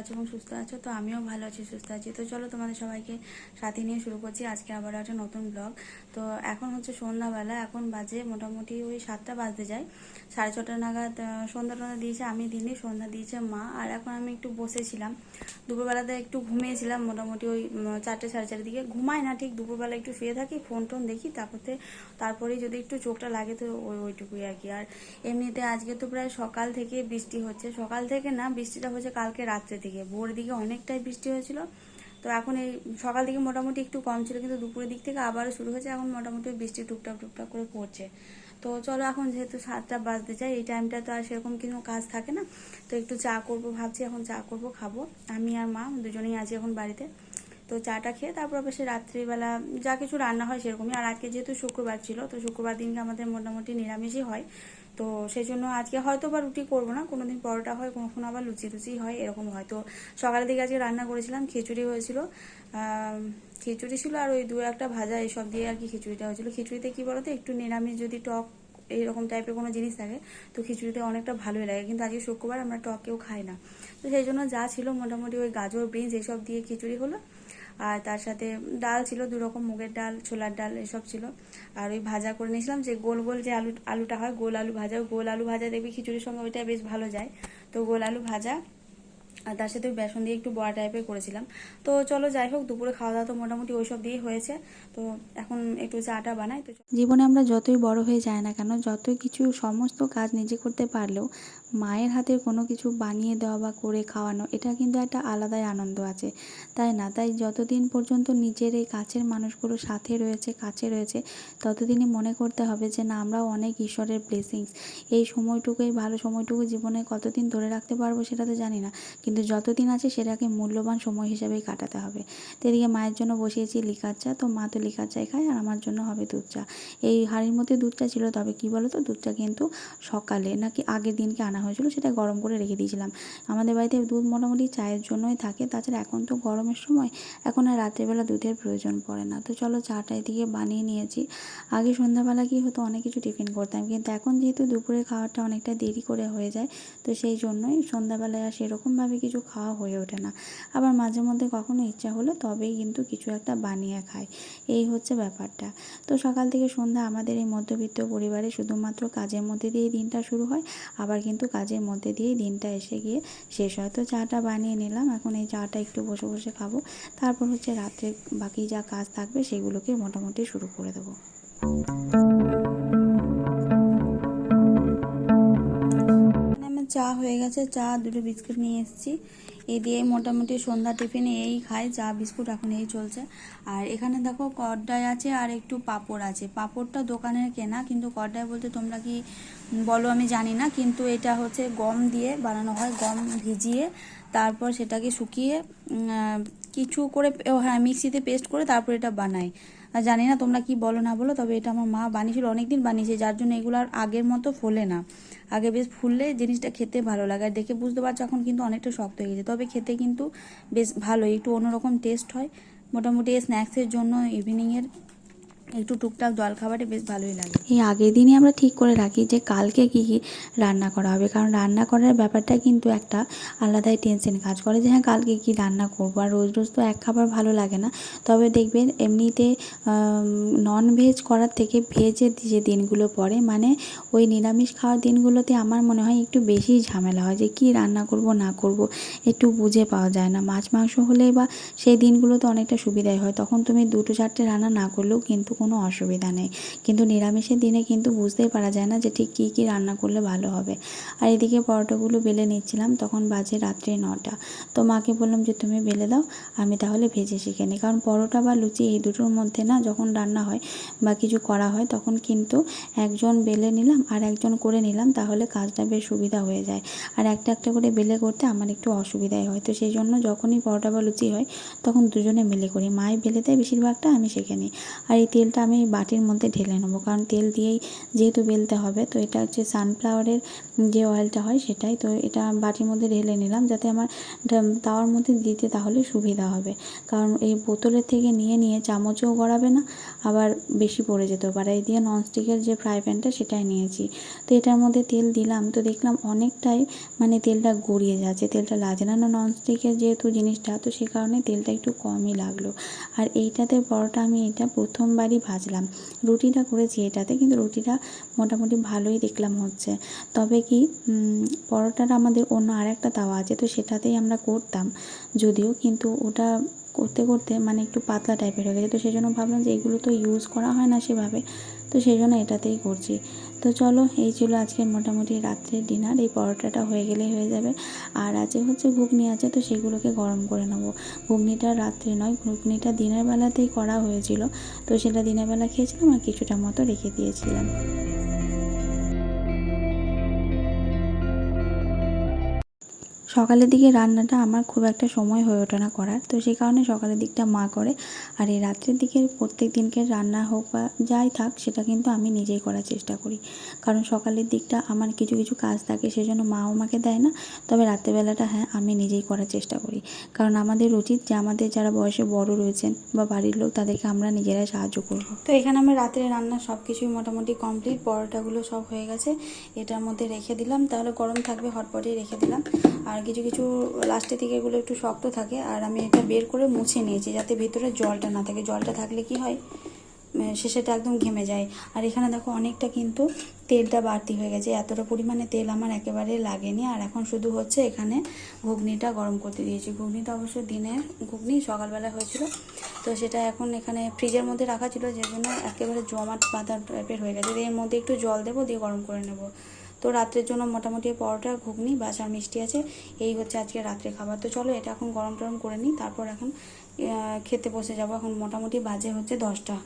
আছো এবং সুস্থ আছো। তো আমিও ভালো আছি, সুস্থ আছি। তো চলো তোমাদের সবাইকে সাথে নিয়ে শুরু করছি আজকে আবার একটা নতুন ব্লগ। তো এখন হচ্ছে সন্ধ্যাবেলা, এখন বাজে মোটামুটি ওই 7টা বাজতে যায়, 6:30 নাগাদ সন্ধ্যা টন্ধা দিয়েছে, আমি দিনে সন্ধ্যা দিয়েছে মা। আর এখন আমি একটু বসেছিলাম, দুপুরবেলাতে একটু ঘুমিয়েছিলাম মোটামুটি ওই 4টে 4:30 দিকে। ঘুমাই না ঠিক, দুপুরবেলা একটু শুয়ে থাকি, ফোন টোন দেখি, তারপরেই যদি একটু চোখটা লাগে তো ওইটুকুই আর কি। আর এমনিতে আজকে তো প্রায় সকাল থেকে বৃষ্টি হচ্ছে, সকাল থেকে না, বৃষ্টিটা হচ্ছে কালকে রাত্রে থেকে, ভোরের দিকে অনেকটাই বৃষ্টি হয়েছিল। তো এখন এই সকাল দিকে মোটামুটি একটু কম ছিল, কিন্তু দুপুরের দিক থেকে আবারও শুরু হয়েছে। এখন মোটামুটি বৃষ্টি টুকটাক টুকটাক করে পড়ছে। তো চলো, এখন যেহেতু 7টা বাজতে যায়, এই টাইমটা তো আর সেরকম কোনো কাজ থাকে না, তো একটু চা করব ভাবছি। এখন চা করব, খাবো আমি আর মা দুজনেই আছি এখন বাড়িতে। তো চাটা খেয়ে তারপর অবশ্যই রাত্রিবেলা যা কিছু রান্না হয় সেরকমই। আর আজকে যেহেতু শুক্রবার ছিল, তো শুক্রবার দিনকে আমাদের মোটামুটি নিরামিষই হয়। তো সেই জন্য আজকে হয়তো বা রুটি করবো না, কোনোদিন পরোটা হয়, কখনো আবার লুচি টুচি হয়, এরকম হয়। তো সকালের দিকে আজকে রান্না করেছিলাম, খিচুড়ি হয়েছিল, খিচুড়ি ছিল, আর ওই দু একটা ভাজা, এসব দিয়ে আর কি খিচুড়িটা হয়েছিল। খিচুড়িতে কি বলতো, একটু নিরামিষ যদি টক এইরকম টাইপের কোনো জিনিস থাকে তো খিচুড়িতে অনেকটা ভালোই লাগে, কিন্তু আজকে শুক্রবার আমরা টক কেউ খাই না। তো সেই জন্য যা ছিল মোটামুটি ওই গাজর বিনস এইসব দিয়ে খিচুড়ি হলো। আর তার সাথে ডাল ছিল, 2 রকম, মুগের ডাল, ছোলার ডাল, এসব ছিল। আর ওই ভাজা করে নিয়েছিলাম, যে গোল গোল যে আলুটা হয়, গোল আলু ভাজা, গোল আলু ভাজা দেখবি খিচুড়ির সঙ্গে ওইটা বেশ ভালো যায়। তো গোল আলু ভাজা, আর তার সাথে বেসন দিয়ে একটু বড়া টাইপের করেছিলাম। তো চলো, যাই হোক, দুপুরে খাওয়া দাওয়া তো মোটামুটি ওইসব দিয়েই হয়েছে। তো এখন একটু চাটা বানাই। তো জীবনে আমরা যতই বড় হয়ে যায় না কেন, যতই কিছু সমস্ত কাজ নিজে করতে পারলেও মায়ের হাতের কোনো কিছু বানিয়ে দেওয়া বা করে খাওয়ানো, এটা কিন্তু একটা আলাদাই আনন্দ আছে, তাই না? তাই যতদিন পর্যন্ত নিজের এই কাছের মানুষগুলো সাথে রয়েছে, কাছে রয়েছে, ততদিনই মনে করতে হবে যে না, আমরাও অনেক ঈশ্বরের ব্লেসিংস। এই সময়টুকু, এই ভালো সময়টুকু জীবনে কতদিন ধরে রাখতে পারবো সেটা তো জানি না, কিন্তু যতদিন আছে সেটাকে মূল্যবান সময় হিসাবেই কাটাতে হবে। তো এদিকে মায়ের জন্য বসিয়েছি লিকার চা, তো মা তো লিকার চাই খায়, আর আমার জন্য হবে দুধ চা। এই হাঁড়ির মধ্যে দুধ চা ছিল, তবে কি বলো তো, দুধটা কিন্তু সকালে নাকি আগের দিনকে আনা হয়েছিল, সেটা গরম করে রেখে দিয়েছিলাম। আমাদের বাড়িতে দুধ মোটামুটি চায়ের জন্যই থাকে, তাছাড়া এখন তো গরমের সময়, এখন আর রাত্রেবেলা দুধের প্রয়োজন পড়ে না। তো চলো, চাটা এদিকে বানিয়ে নিয়েছি। আগে সন্ধ্যাবেলা কি হতো, অনেক কিছু টিফিন করতাম, কিন্তু এখন যেহেতু দুপুরে খাওয়াটা অনেকটা দেরি করে হয়ে যায়, তো সেই জন্যই সন্ধ্যাবেলায় আর সেরকমভাবে কিছু খাওয়া হয়ে ওঠে না। আবার মাঝে মধ্যে কখনো ইচ্ছা হলে তবেই কিন্তু কিছু একটা বানিয়ে খাই, এই হচ্ছে ব্যাপারটা। তো সকাল থেকে সন্ধ্যা আমাদের এই মধ্যবিত্ত পরিবারে শুধুমাত্র কাজের মধ্যে দিয়েই দিনটা শুরু হয়, আবার কিন্তু কাজের মধ্যে দিয়েই দিনটা এসে গিয়ে শেষ হয়। তো চাটা বানিয়ে নিলাম, এখন এই চাটা একটু বসে বসে খাবো, তারপর হচ্ছে রাত্রে বাকি যা কাজ থাকবে সেগুলোকে মোটামুটি শুরু করে দেবো। আমার চা হয়ে গেছে, চা 2টো বিস্কুট নিয়ে এসেছি, এই দিয়ে মোটামুটি সন্ধ্যা টিফিনে এই খাই, চা বিস্কুট এখন এই চলছে। আর এখানে দেখো কড়াই আছে আর একটু পাঁপড় আছে, পাঁপড়টা দোকানের কেনা, কিন্তু কড়াই বলতে তোমরা কি বলো আমি জানি না, কিন্তু এটা হচ্ছে গম দিয়ে বানানো হয়, গম ভিজিয়ে তারপর সেটাকে শুকিয়ে কিছু করে, হ্যাঁ, মিক্সিতে পেস্ট করে তারপর এটা বানায়। আর জানি না তোমরা কি বলো না বলো, তবে এটা আমার মা বানিয়েছিল, অনেকদিন বানিয়েছে, যার জন্য এগুলো আর আগের মতো ফোলে না। আগে বেশ ফুললে জিনিসটা খেতে ভালো লাগে, আর দেখে বুঝতে পারছো এখন কিন্তু অনেকটা শক্ত হয়ে গেছে, তবে খেতে কিন্তু বেশ ভালো, একটু অন্যরকম টেস্ট হয়। মোটামুটি স্ন্যাক্সের জন্য ইভিনিংয়ের একটু টুকটাক জল খাবারে বেশ ভালোই লাগে। এই আগের দিনই আমরা ঠিক করে রাখি যে কালকে কী কী রান্না করা হবে, কারণ রান্না করার ব্যাপারটা কিন্তু একটা আলাদাই টেনশন কাজ করে, যে হ্যাঁ কালকে কী রান্না করবো। আর রোজ রোজ তো এক খাবার ভালো লাগে না, তবে দেখবেন এমনিতে নন ভেজ করার থেকে ভেজের যে দিনগুলো পড়ে, মানে ওই নিরামিষ খাওয়ার দিনগুলোতে আমার মনে হয় একটু বেশি ঝামেলা হয়, যে কী রান্না করব না করব একটু বুঝে পাওয়া যায় না। মাছ মাংস হলে বা সেই দিনগুলোতে অনেকটা সুবিধাই হয়, তখন তুমি 2-4টে রান্না না করলেও কিন্তু কোনো অসুবিধা নেই। কিন্তু নিরামিষের দিনে কিন্তু বুঝতেই পারা যায় না যে ঠিক কী কী রান্না করলে ভালো হবে। আর এদিকে পরোটাগুলো বেলে নিচ্ছিলাম, তখন বাজে রাত্রি 9টা। তো মাকে বললাম যে তুমি বেলে দাও, আমি তাহলে ভেজে শিখে নিই, কারণ পরোটা বা লুচি এই দুটোর মধ্যে না যখন রান্না হয় বা কিছু করা হয়, তখন কিন্তু একজন বেলে নিলাম আর একজন করে নিলাম, তাহলে কাজটা বেশ সুবিধা হয়ে যায়। আর একটা একটা করে বেলে করতে আমার একটু অসুবিধাই হয়, তো সেই জন্য যখনই পরোটা বা লুচি হয় তখন দুজনে মিলে করি, মাই বেলে দেয় বেশিরভাগটা, আমি শিখে নিই। আর এই তেল তেলটা আমি বাটির মধ্যে ঢেলে নেবো, কারণ তেল দিয়েই যেহেতু বেলতে হবে। তো এটা হচ্ছে সানফ্লাওয়ারের যে অয়েলটা হয় সেটাই। তো এটা বাটির মধ্যে ঢেলে নিলাম যাতে আমার তাওয়ার মধ্যে দিতে তাহলে সুবিধা হবে, কারণ এই বোতলের থেকে নিয়ে নিয়ে চামচেও গড়াবে না, আবার বেশি পড়ে যেতে পারে। এই দিয়ে ননস্টিকের যে ফ্রাই প্যানটা সেটাই নিয়েছি। তো এটার মধ্যে তেল দিলাম, তো দেখলাম অনেকটাই মানে তেলটা গড়িয়ে যাচ্ছে, তেলটা লাগছে না। ননস্টিকের যেহেতু জিনিসটা, তো সে কারণে তেলটা একটু কমই লাগলো। আর এইটাতে পরোটা আমি এটা প্রথমবারই ভাজলাম, রুটিটা করেছি এটাতে, কিন্তু রুটিটা মোটামুটি ভালোই দেখলাম হচ্ছে। তবে কি পরোটাটা আমাদের অন্য আরেকটা তাওয়া আছে, তো সেটাতেই আমরা করতাম যদিও, কিন্তু ওটা করতে করতে মানে একটু পাতলা টাইপের হয়ে গেছে। তো সেই জন্য ভাবলাম যে এগুলো তো ইউজ করা হয় না সেভাবে, তো সেই জন্য এটাতেই করছি। তো চলো, এই ছিল আজকের মোটামুটি রাত্রের ডিনার। এই পরোটাটা হয়ে গেলেই হয়ে যাবে। আর আছে হচ্ছে ঘুগনি আছে, তো সেগুলোকে গরম করে নেবো। ঘুগনিটা রাত্রে নয়, ঘুগনিটা দিনের বেলাতেই করা হয়েছিল, তো সেটা দিনের বেলা খেয়েছিলাম আর কিছুটা মতো রেখে দিয়েছিলাম। সকালের দিকে রান্নাটা আমার খুব একটা সময় হয়ে ওঠে না করার, তো সেই কারণে সকালের দিকটা মা করে। আর এই রাত্রের দিকে প্রত্যেক দিনকে রান্না হোক বা যাই থাক, সেটা কিন্তু আমি নিজেই করার চেষ্টা করি, কারণ সকালের দিকটা আমার কিছু কিছু কাজ থাকে, সেই জন্য মাও আমাকে দেয় না। তবে রাত্রেবেলাটা হ্যাঁ আমি নিজেই করার চেষ্টা করি, কারণ আমাদের উচিত যে আমাদের যারা বয়সে বড় রয়েছেন বা বাড়ির লোক, তাদেরকে আমরা নিজেরাই সাহায্য করব। তো এখানে আমি রাত্রে রান্না সব কিছুই মোটামুটি কমপ্লিট, পরোটাগুলো সব হয়ে গেছে, এটার মধ্যে রেখে দিলাম, তাহলে গরম থাকবে, হটপটেই রেখে দিলাম। আর কিছু কিছু লাস্টের দিকে এগুলো একটু শক্ত থাকে, আর আমি এটা বের করে মুছে নিয়েছি যাতে ভিতরে জলটা না থাকে। জলটা থাকলে কি হয়, শেষেটা একদম ঘেমে যায়। আর এখানে দেখো অনেকটা কিন্তু তেলটা বাড়তি হয়ে গেছে, এতটা পরিমাণে তেল আমার একেবারে লাগেনি। আর এখন শুধু হচ্ছে এখানে ঘুগনিটা গরম করতে দিয়েছি। ঘুগনিটা অবশ্য দিনের ঘুগনি, সকালবেলা হয়েছিল, তো সেটা এখন এখানে ফ্রিজের মধ্যে রাখা ছিল, যে জন্য একেবারে জমাট বাঁধা টাইপের হয়ে গেছে। এর মধ্যে একটু জল দেবো, দিয়ে গরম করে নেব। তো রাত্রের জন্য মোটামুটি পরোটা, ঘুগনি, বাসার মিষ্টি আছে, এই হচ্ছে আজকে রাত্রে খাবার। তো চলো এটা এখন গরম টরম করে নিই, তারপর এখন খেতে বসে যাব। এখন মোটামুটি বাজে হচ্ছে 10টা।